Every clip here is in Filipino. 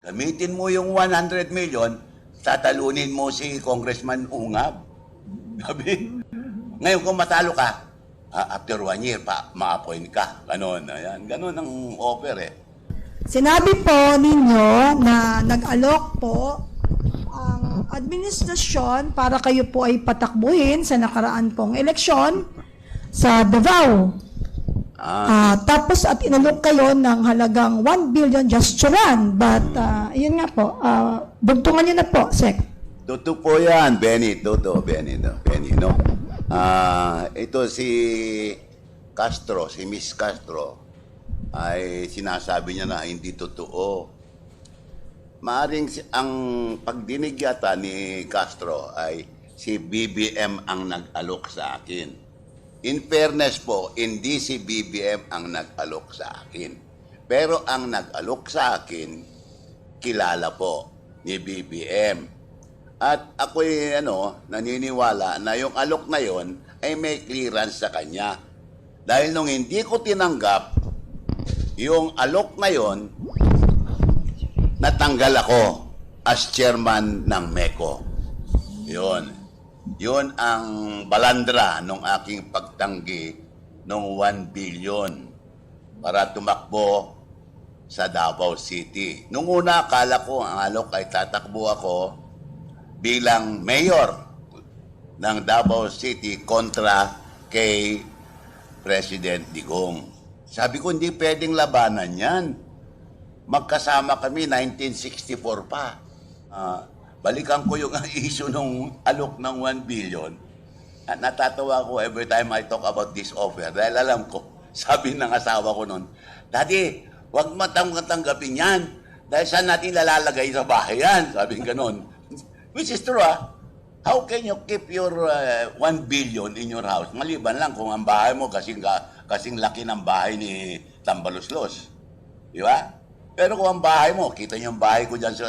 Gamitin mo yung 100 million, tatalunin mo si Congressman Ungab. Sabi, ngayon kung matalo ka, after 1 year pa, ma-appoint ka. Ganon, ayan. Ganon ang offer eh. Sinabi po ninyo na nag-alok po ang administrasyon para kayo po ay patakbuhin sa nakaraan pong eleksyon sa Davao. Tapos at inalok kayo ng halagang 1 billion just to run. But yun nga po, bugtungan nyo na po, Sec. Totoo po yan, Benny. Totoo, Benny, no? Ito si Castro, si Miss Castro, ay sinasabi niya na hindi totoo. Maaring ang pagdinig yata ni Castro ay si BBM ang nag-alok sa akin. In fairness po, hindi si BBM ang nag-alok sa akin. Pero ang nag-alok sa akin, kilala po ni BBM. At ako'y naniniwala na yung alok na yon ay may clearance sa kanya. Dahil nung hindi ko tinanggap yung alok na yon, natanggal ako as chairman ng MECO. Yun ang balandra ng aking pagtanggi ng 1 billion para tumakbo sa Davao City. Nung una, akala ko ang alok ay tatakbo ako bilang mayor ng Davao City kontra kay President Digong. Sabi ko, hindi pwedeng labanan yan. Magkasama kami, 1964 pa. Balikan ko yung issue ng alok ng 1 billion. At natatawa ko every time I talk about this offer. Dahil alam ko, sabi ng asawa ko noon, Daddy, huwag matanggapin yan. Dahil saan natin lalalagay sa bahay yan? Sabi ganon. Which is true, How can you keep your 1 billion in your house? Maliban lang kung ang bahay mo kasing laki ng bahay ni Tambaluslos. Di ba? Pero kung ang bahay mo, kita niyo yung bahay ko dyan sa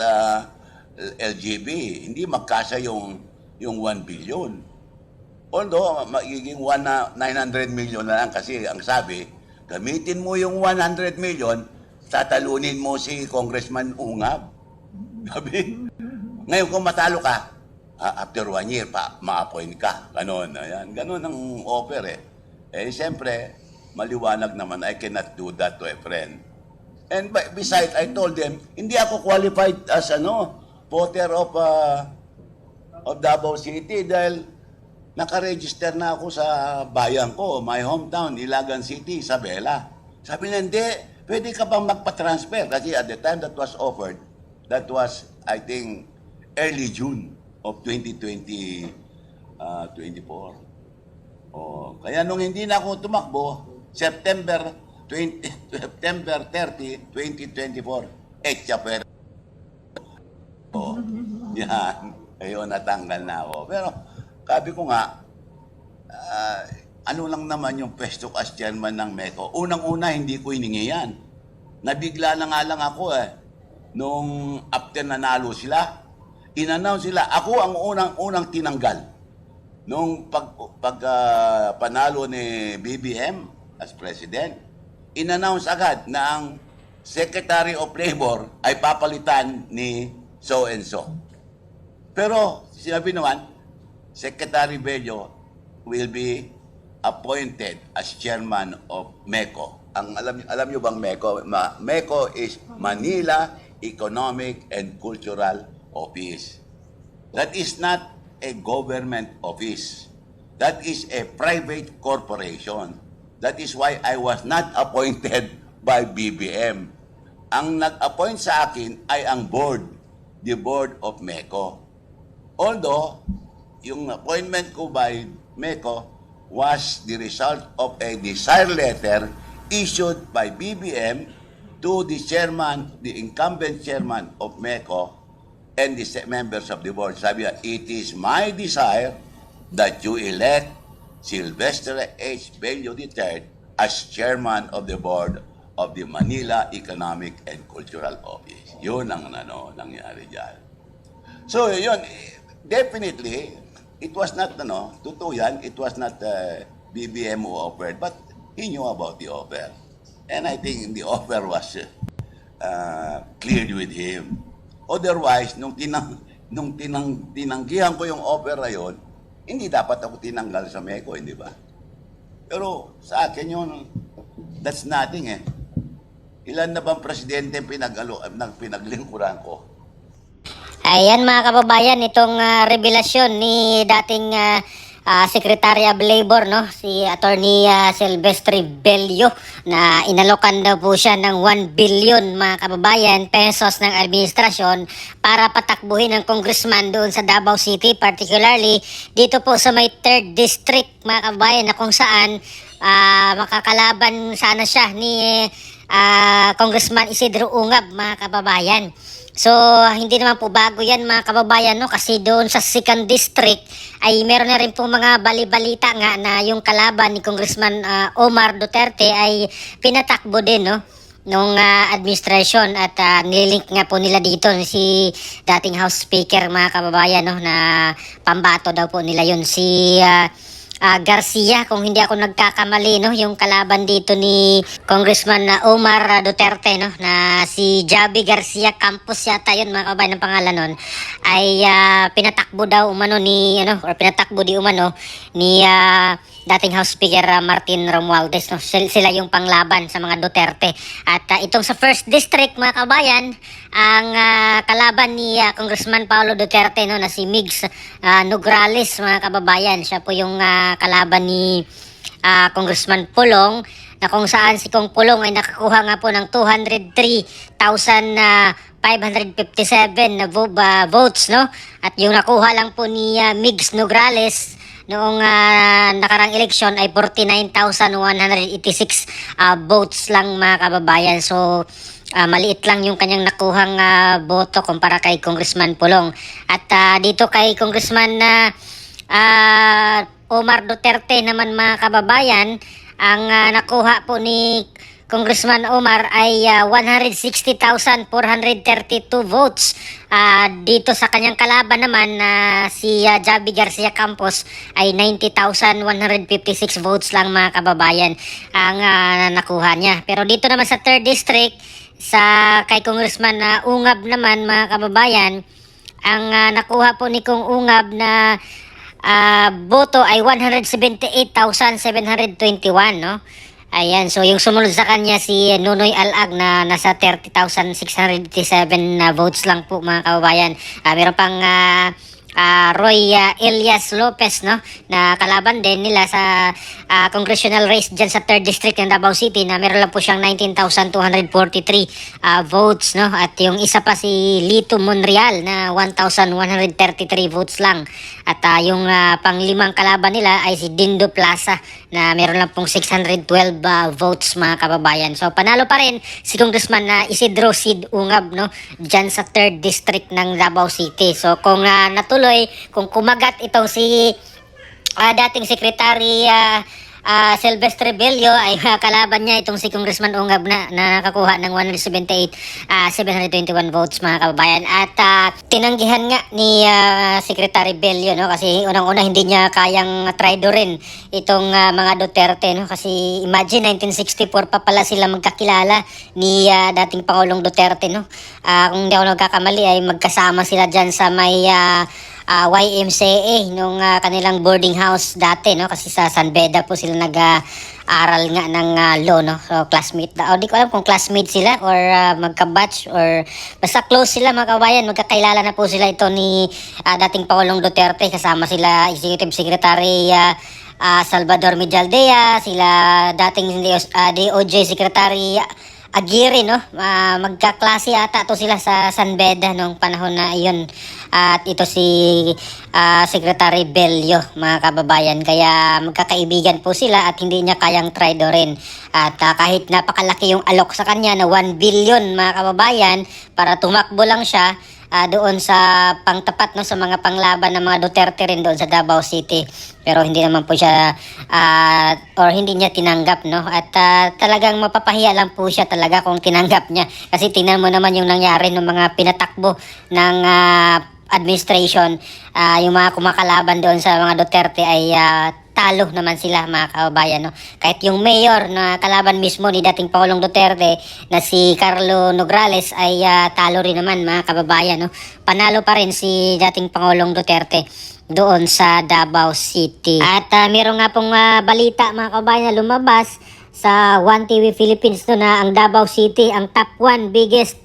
LGB, hindi magkasa yung 1 billion. Although, magiging 900 million na lang kasi ang sabi, gamitin mo yung 100 million, tatalunin mo si Congressman Ungab. Sabi, ngayon kung matalo ka, after 1 year pa, ma-appoint ka. Ganon, ayan. Ganon ang offer eh. Siyempre, maliwanag naman, I cannot do that to a friend. And besides, I told them, hindi ako qualified as voter of Davao City dahil nakaregister na ako sa bayan ko, my hometown, Ilagan City, Isabela. Sabi na, hindi, pwede ka bang magpa-transfer? Kasi at the time that was offered, that was, I think, early June of 2024. Kaya nung hindi na ako tumakbo, September 30, 2024, etya pwede. Yan. Ayun, natanggal na ako. Pero, sabi ko nga, ano lang naman yung pwesto as chairman ng MECO. Unang-una, hindi ko hiningi yan. Nabigla na nga lang ako Nung after nanalo sila, in-announce sila, ako ang unang tinanggal. Nung panalo ni BBM as president, in-announce agad na ang Secretary of Labor ay papalitan ni so-and-so. Pero, sinabi naman, Secretary Bello will be appointed as chairman of MECO. Ang alam niyo bang MECO? MECO is Manila Economic and Cultural Office. That is not a government office. That is a private corporation. That is why I was not appointed by BBM. Ang nag-appoint sa akin ay ang board, the board of MECO. Although, yung appointment ko by MECO was the result of a desire letter issued by BBM to the chairman, the incumbent chairman of MECO and the members of the board. Sabi niya, it is my desire that you elect Sylvester H. Bello III as chairman of the board of the Manila Economic and Cultural Office. Yun ang nangyari dyan. So, yun, definitely, it was not, totoo yan, it was not BBM who offered, but he knew about the offer. And I think the offer was cleared with him. Otherwise, tinanggihan ko yung offer na yun, hindi dapat ako tinanggal sa Meko, hindi ba? Pero sa akin yun, that's nothing eh. Ilan na bang presidente pinaglingkuran ko? Ayan mga kababayan, itong revelasyon ni dating Secretary of Labor, no, si Attorney Silvestre Bello, na inalokan daw po siya ng 1 billion mga kababayan pesos ng administrasyon para patakbuhin ng congressman doon sa Davao City, particularly dito po sa may 3rd District mga kababayan, na kung saan makakalaban sana siya ni Congressman Isidro Ungab mga kababayan. So, hindi naman po bago yan mga kababayan, no? Kasi doon sa 2nd District ay meron na rin po mga balibalita nga na yung kalaban ni Congressman Omar Duterte ay pinatakbo din, no? Nung administration, at nilink nga po nila dito si dating House Speaker mga kababayan, no? Na pambato daw po nila yun, si Garcia, kung hindi ako nagkakamali, no, yung kalaban dito ni Congressman Omar Duterte, no, na si Javi Garcia Campos yata yun mga kababayan ng pangalan nun, ay pinatakbo daw umano ni pinatakbo di umano ni dating House Speaker Martin Romualdez, no. Sila yung panglaban sa mga Duterte. At itong sa 1st District mga kabayan, ang kalaban ni Congressman Paulo Duterte, no, na si Migs Nograles mga kababayan. Siya po yung kalaban ni Congressman Pulong, na kung saan si Kong Pulong ay nakakuha nga po ng 203,557 na votes, no. At yung nakuha lang po ni Migs Nograles noong nakarang eleksyon ay 49,186 votes lang mga kababayan. So maliit lang yung kanyang nakuhang boto kumpara kay Congressman Pulong. At dito kay Congressman Omar Duterte naman mga kababayan, ang nakuha po ni Congressman Omar ay 160,432 votes. Dito sa kanyang kalaban naman si Javi Garcia Campos ay 90,156 votes lang mga kababayan ang nakuha niya. Pero dito naman sa 3rd District, sa kay Congressman Ungab naman mga kababayan, ang nakuha po ni Kong Ungab na boto ay 178,721, no? Ayan, so yung sumunod sa kanya si Nunoy Alag na nasa 30,687 na votes lang po mga kababayan. Meron pang Roy Elias Lopez, no, na kalaban din nila sa congressional race dyan sa 3rd District ng Davao City, na meron lang po siyang 19,243 votes, no. At yung isa pa si Lito Monreal na 1,133 votes lang. At yung panglimang kalaban nila ay si Dindo Plaza na meron lang pong 612 votes mga kababayan. So panalo pa rin si Congressman Isidro Sid Ungab, no, dyan sa 3rd District ng Davao City. So kung natuloy, kung kumagat itong si dating Secretary Silvestre Bello, ay kalaban niya itong si Congressman Ungab na nakakuha ng 178,721 votes mga kababayan. At tinanggihan nga ni Secretary Bello, no, kasi unang-una hindi niya kayang traidorin itong mga Duterte, no, kasi imagine 1964 pa pala sila magkakilala ni dating Pangulong Duterte, no. Kung hindi ako nagkakamali ay magkasama sila dyan sa may YMCA nung kanilang boarding house dati, no, kasi sa San Beda po sila nag-aaral nga ng law, no. So classmate o di ko alam kung classmate sila or magka-batch or basta close sila mga kabayan. Magkakailala na po sila ito ni dating Pangulong Duterte, kasama sila Executive Secretary Salvador Mijaldea, sila dating DOJ Secretary Aguirre, no. Magkaklase ata to sila sa San Beda nung panahon na iyon. At ito si Secretary Bello mga kababayan. Kaya magkakaibigan po sila at hindi niya kayang traidorin. At kahit napakalaki yung alok sa kanya na 1 billion mga kababayan para tumakbo lang siya doon sa pangtapat, no, sa mga panglaban ng mga Duterte rin doon sa Davao City, pero hindi naman po siya or hindi niya tinanggap, no. At talagang mapapahiya lang po siya talaga kung tinanggap niya, kasi tingnan mo naman yung nangyari ng mga pinatakbo ng administration. Yung mga kumakalaban doon sa mga Duterte ay talo naman sila mga kababayan, no? Kahit yung mayor na kalaban mismo ni dating Pangulong Duterte na si Carlo Nograles ay talo rin naman mga kababayan, no? Panalo pa rin si dating Pangulong Duterte doon sa Davao City. At meron nga pong balita mga kababayan na lumabas sa One TV Philippines no, na ang Davao City ang top 1 biggest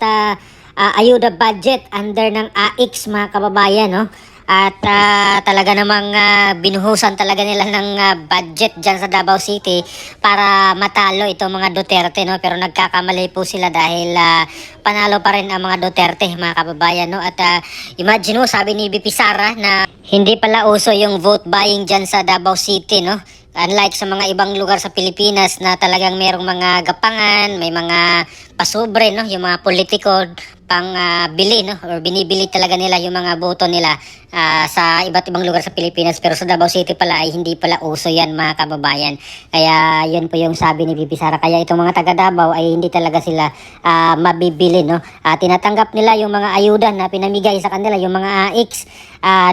ayuda budget under ng AIX mga kababayan, no? At talaga namang binuhusan talaga nila ng budget dyan sa Davao City para matalo itong mga Duterte, no? Pero nagkakamali po sila dahil panalo pa rin ang mga Duterte mga kababayan, no? At imagine mo, sabi ni BP Sara na hindi pala uso yung vote buying dyan sa Davao City, no? Unlike sa mga ibang lugar sa Pilipinas na talagang merong mga gapangan, may mga pasubre, no? Yung mga politiko pang bili, no? Or binibili talaga nila yung mga boto nila sa iba't ibang lugar sa Pilipinas. Pero sa Davao City pala ay hindi pala uso yan mga kababayan. Kaya yun po yung sabi ni Bibi Sara. Kaya itong mga taga Davao ay hindi talaga sila mabibili, no? Tinatanggap nila yung mga ayuda na pinamigay sa kanila, yung mga AIX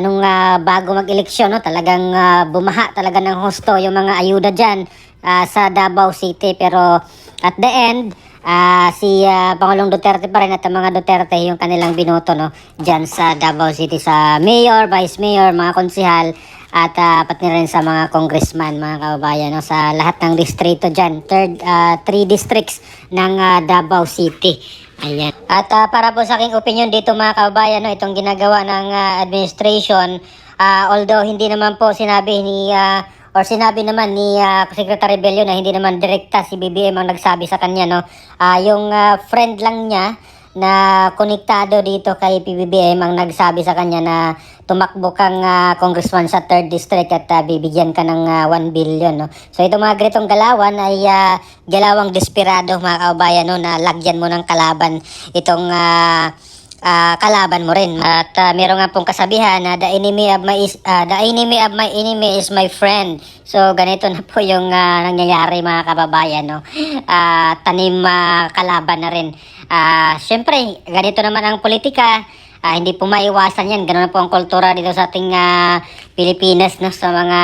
nung bago mag-eleksyon, no? Talagang bumaha talaga ng husto yung mga ayuda dyan sa Davao City. Pero at the end, si Pangulong Duterte pa rin at ang mga Duterte yung kanilang binoto, no, dyan sa Davao City, sa mayor, vice mayor, mga konsihal at pati rin sa mga congressman mga kababayan, no, sa lahat ng distrito dyan, 3 districts ng Davao City. Ayan. At para po sa aking opinion dito mga kababayan, no, itong ginagawa ng administration, although hindi naman po sinabi naman ni Secretary Bello na hindi naman direkta si BBM ang nagsabi sa kanya, no. Yung friend lang niya na konektado dito kay PBBM ang nagsabi sa kanya na tumakbo kang congressman sa 3rd district at bibigyan ka ng 1 billion, no. So itong mga ganitong galawan ay galawang desperado mga kababayan, no, na lagyan mo ng kalaban itong kalaban mo rin. At meron nga pong kasabihan na the enemy of my enemy is my friend. So ganito na po yung nangyayari mga kababayan, no. Tanim kalaban na rin. Syempre ganito naman ang politika. Hindi po maiwasan yan. Ganun na po ang kultura dito sa ating Pilipinas, no, sa mga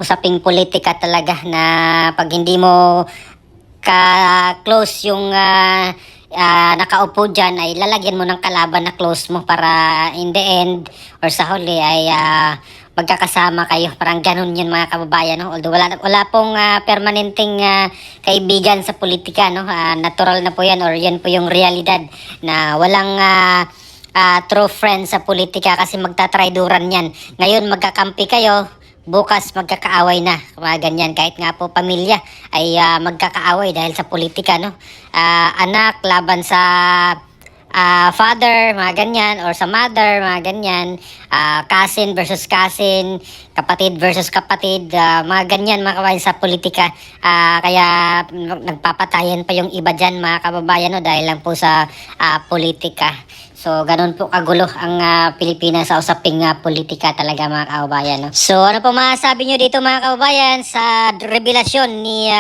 usaping politika talaga na pag hindi mo ka-close yung nakaupo dyan ay lalagyan mo ng kalaban na close mo para in the end or sa huli ay magkakasama kayo. Parang ganun yun mga kababayan, no? Although wala pong permanenteng kaibigan sa politika, no? Natural na po yan or yan po yung realidad na walang true friend sa politika kasi magtatrayduran yan. Ngayon magkakampi kayo, bukas magkakaaway na, mga ganyan. Kahit nga po pamilya ay magkakaaway dahil sa politika, no. Anak laban sa father, mga ganyan, or sa mother, mga ganyan. Cousin versus cousin, kapatid versus kapatid, mga ganyan mga kababayan sa politika. Kaya nagpapatayan pa yung iba dyan mga kababayan, no, dahil lang po sa politika. So, ganun po kagulo ang Pilipinas sa usaping politika talaga mga kababayan, no? So, ano po masasabi nyo dito mga kababayan sa revelasyon ni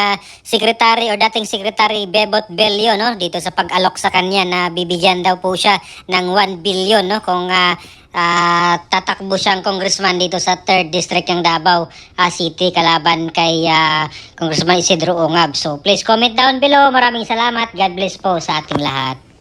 Secretary o dating Secretary Bebot Bello, no? Dito sa pag-alok sa kanya na bibigyan daw po siya ng 1 billion, no? Kung tatakbo siyang congressman dito sa 3rd district ng Davao City kalaban kay Congressman Isidro Ongab. So, please comment down below. Maraming salamat. God bless po sa ating lahat.